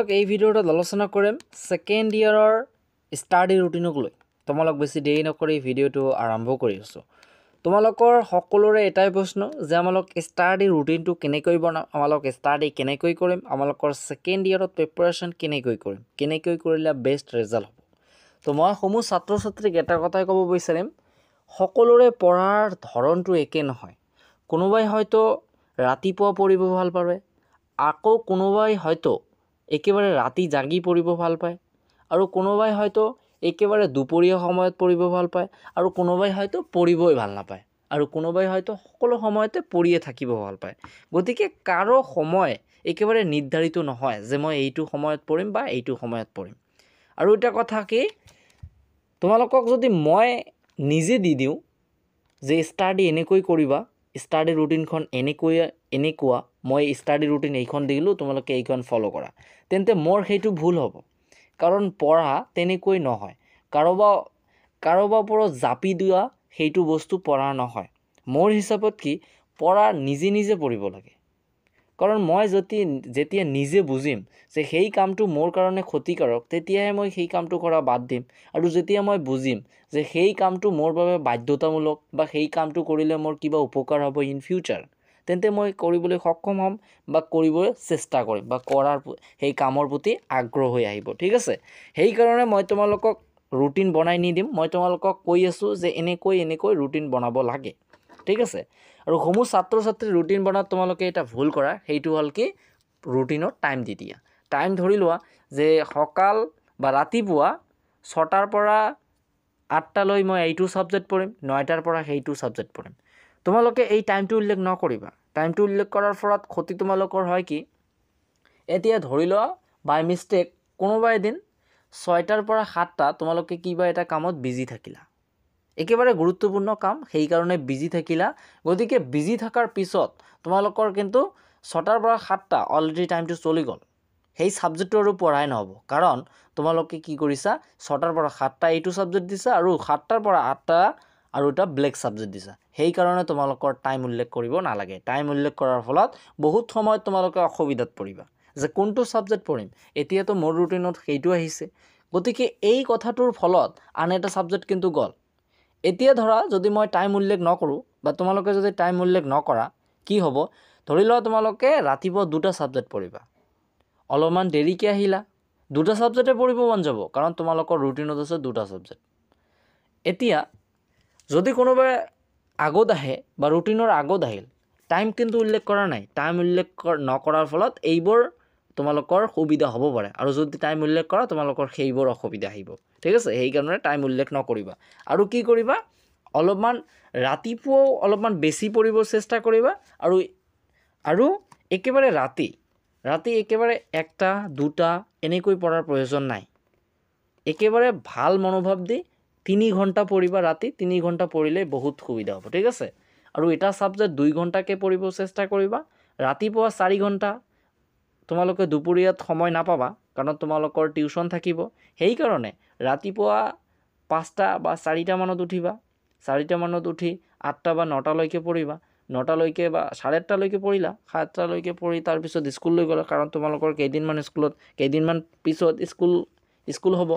তোমালোক এই ভিডিওটা আলোচনা কৰিম সেকেন্ড ইয়াৰৰ স্টাডি ৰুটিনক লৈ। তোমালোক বেছি দেৰি নকৰি ভিডিওটো আৰম্ভ কৰি আছো। তোমালোকৰ সকলোৰে এটাই প্ৰশ্ন যে আমালোক স্টাডি ৰুটিনটো কেনেকৈ বনাম, আমালোক স্টাডি কেনেকৈ কৰিম, আমালোকৰ সেকেন্ড ইয়াৰত প্ৰিপাৰেচন কেনেকৈ কৰিম, কেনেকৈ কৰিলে বেষ্ট ৰিজাল্ট হ'ব। তো মই সমূহ ছাত্ৰ ছাত্ৰীক এটা কথাই ক'ব বিচাৰিম, সকলোৰে পঢ়াৰ ধৰণটো একে নহয়। কোনোবাই হয়তো ৰাতিপুৱা পঢ়িব ভাল পায়, আকৌ কোনোবাই হয়তো একেবাৰে ৰাতি জাগি পঢ়িব ভাল পায়, আৰু কোনোবাই হয়তো একেবাৰে দুপৰীয়া সময়ত পঢ়িব ভাল পায়, আৰু কোনোবাই হয়তো পঢ়িবই ভাল নাপায়, আৰু কোনোবাই হয়তো সকলো সময়তে পঢ়িয়ে থাকিব ভাল পায়। গতিকে কাৰো সময় একেবাৰে নিৰ্ধাৰিত নহয় যে মই এইটো সময়ত পঢ়িম বা এইটো সময়ত পঢ়িম। আৰু এটা কথা কি, তোমালোকক যদি মই নিজে দি দিওঁ যে ষ্টাডি এনেকৈ কৰিবা, ষ্টাডি ৰুটিনখন এনেকুৱা মই ষ্টাডি ৰুটিন এইখন দিলোঁ, তোমালোকে এইখন ফ'ল' কৰা, তেন্তে মোৰ সেইটো ভুল হ'ব। কাৰণ পঢ়া তেনেকৈ নহয়, কাৰোবাৰ ওপৰত জাপি দিয়া সেইটো বস্তু পঢ়া নহয়। মোৰ হিচাপত কি, পঢ়া নিজে পঢ়িব লাগে। কাৰণ মই যেতিয়া নিজে বুজিম যে সেই কামটো মোৰ কাৰণে ক্ষতিকাৰক, তেতিয়াহে মই সেই কামটো কৰা বাদ দিম। আৰু যেতিয়া মই বুজিম যে সেই কামটো মোৰ বাবে বাধ্যতামূলক বা সেই কামটো কৰিলে মোৰ কিবা উপকাৰ হ'ব ইন ফিউচাৰ, তেন্তে মই কৰিবলৈ সক্ষম হ'ম বা কৰিবলৈ চেষ্টা কৰিম বা সেই কামৰ প্ৰতি আগ্ৰহ হৈ আহিব। ঠিক আছে, সেইকাৰণে মই তোমালোকক ৰুটিন বনাই নিদিম, মই তোমালোকক কৈ আছোঁ যে এনেকৈ ৰুটিন বনাব লাগে। ঠিক আছে, আৰু সমূহ ছাত্ৰ ছাত্ৰী ৰুটিন বনাত তোমালোকে এটা ভুল কৰা, সেইটো হ'ল কি, ৰুটিনত টাইম দি দিয়া। টাইম ধৰি লোৱা যে সকাল বা ৰাতিপুৱা 6টাৰ পৰা 8টালৈ মই এইটো ছাবজেক্ট পঢ়িম, 9টাৰ পৰা সেইটো ছাবজেক্ট পঢ়িম। তোমালোকে এই টাইমটো উল্লেখ নকৰিবা। টাইমটো উল্লেখ কৰাৰ ফলত ক্ষতি তোমালোকৰ হয় কি, এতিয়া ধৰি লোৱা বাই মিষ্টেক কোনোবা এদিন 6টাৰ পৰা 7টা তোমালোকে কিবা এটা কামত বিজি থাকিলা, একেবাৰে গুৰুত্বপূৰ্ণ কাম, সেইকাৰণে বিজি থাকিলা। গতিকে বিজি থকাৰ পিছত তোমালোকৰ কিন্তু 6টাৰ পৰা 7টা অলৰেডি টাইমটো চলি গ'ল, সেই ছাবজেক্টটো আৰু পঢ়াই নহ'ব। কাৰণ তোমালোকে কি কৰিছা, 6টাৰ পৰা 7টা এইটো ছাবজেক্ট দিছা, আৰু 7টাৰ পৰা 8টা আৰু এটা বেলেগ ছাবজেক্ট দিছা। সেইকাৰণে তোমালোকৰ টাইম উল্লেখ কৰিব নালাগে। টাইম উল্লেখ কৰাৰ ফলত বহুত সময়ত তোমালোকে অসুবিধাত পৰিবা যে কোনটো ছাবজেক্ট পঢ়িম, এতিয়াতো মোৰ ৰুটিনত সেইটো আহিছে। গতিকে এই কথাটোৰ ফলত আন এটা ছাবজেক্ট কিন্তু গ'ল। এতিয়া ধৰা যদি মই টাইম উল্লেখ নকৰোঁ বা তোমালোকে যদি টাইম উল্লেখ নকৰা, কি হ'ব, ধৰি লোৱা তোমালোকে ৰাতিপুৱা 2টা ছাবজেক্ট পঢ়িবা, অলপমান দেৰিকৈ আহিলা, 2টা ছাবজেক্টে পঢ়িব মন যাব, কাৰণ তোমালোকৰ ৰুটিনত আছে 2টা ছাবজেক্ট। এতিয়া যদি কোনোবাই আগত আহে বা ৰুটিনৰ আগত আহিল, টাইম কিন্তু উল্লেখ কৰা নাই, টাইম উল্লেখ নকৰাৰ ফলত এইবোৰ তোমালোকৰ সুবিধা হ'ব পাৰে, আৰু যদি টাইম উল্লেখ কৰা তোমালোকৰ সেইবোৰ অসুবিধা আহিব। ঠিক আছে, সেইকাৰণে টাইম উল্লেখ নকৰিবা। আৰু কি কৰিবা, অলপমান ৰাতিপুৱাও অলপমান বেছি পঢ়িব চেষ্টা কৰিবা, আৰু একেবাৰে ৰাতি একেবাৰে 1টা 2টা এনেকৈ পঢ়াৰ প্ৰয়োজন নাই। একেবাৰে ভাল মনোভাৱ দি 3 ঘণ্টা পঢ়িবা, ৰাতি 3 ঘণ্টা পঢ়িলে বহুত সুবিধা হ'ব। ঠিক আছে, আৰু এটা ছাবজেক্ট 2 ঘণ্টাকৈ পঢ়িব চেষ্টা কৰিবা। ৰাতিপুৱা 4 ঘণ্টা, তোমালোকে দুপৰীয়াত সময় নাপাবা, কাৰণ তোমালোকৰ টিউশ্যন থাকিব। সেইকাৰণে ৰাতিপুৱা 5টা বা 4টা মানত উঠিবা, 4টা মানত উঠি 8টা বা 9টালৈকে পঢ়িবা, 9টালৈকে বা 8:30লৈকে পঢ়িলা, 7টালৈকে পঢ়ি তাৰপিছত স্কুললৈ গ'লা, কাৰণ তোমালোকৰ কেইদিনমান পিছত স্কুল হ'ব,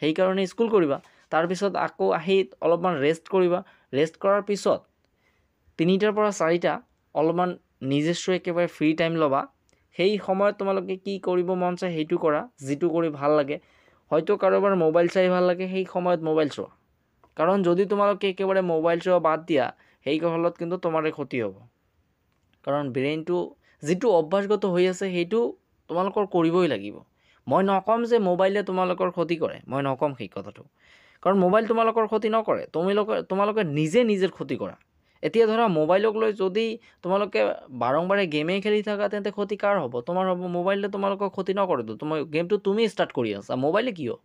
সেইকাৰণে স্কুল কৰিবা। তাৰপিছত আকৌ আহি অলপমান ৰেষ্ট কৰিবা, ৰেষ্ট কৰাৰ পিছত 3টাৰ পৰা 4টা অলপমান নিজস্ব একেবাৰে ফ্ৰী টাইম ল'বা। সেই সময়ত তোমালোকে কি কৰিব মন চায় সেইটো কৰা, যিটো কৰি ভাল লাগে। হয়তো কাৰোবাৰ মোবাইল চাই ভাল লাগে, সেই সময়ত মোবাইল চোৱা, কাৰণ যদি তোমালোকে একেবাৰে মোবাইল চোৱা বাদ দিয়া, সেই ফলত কিন্তু তোমাৰে ক্ষতি হ'ব। কাৰণ ব্ৰেইনটো যিটো অভ্যাসগত হৈ আছে সেইটো তোমালোকৰ কৰিবই লাগিব। মই নক'ম যে মোবাইলে তোমালোকৰ ক্ষতি কৰে, মই নক'ম সেই কথাটো, কাৰণ মোবাইল তোমালোকৰ ক্ষতি নকৰে, তোমালোকে নিজৰ ক্ষতি কৰা। এতিয়া ধৰা মোবাইলক লৈ যদি তোমালোকে বাৰম্বাৰে গেমেই খেলি থাকা, তেন্তে ক্ষতি কাৰ হ'ব, তোমাৰ হ'ব। মোবাইলে তোমালোকক ক্ষতি নকৰেতো, গেমটো তুমি ষ্টাৰ্ট কৰি আছা, মোবাইলে কিয়?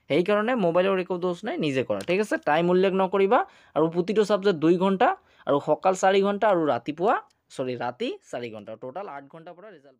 সেইকাৰণে মোবাইলৰ একো দোষ নাই, নিজে কৰা। ঠিক আছে, টাইম উল্লেখ নকৰিবা, আৰু প্ৰতিটো ছাবজেক্ট 2 ঘণ্টা, আৰু সকাল 4 ঘণ্টা, আৰু ৰাতি 4 ঘণ্টা, টোটাল 8 ঘণ্টাৰ পৰা ৰিজাল্ট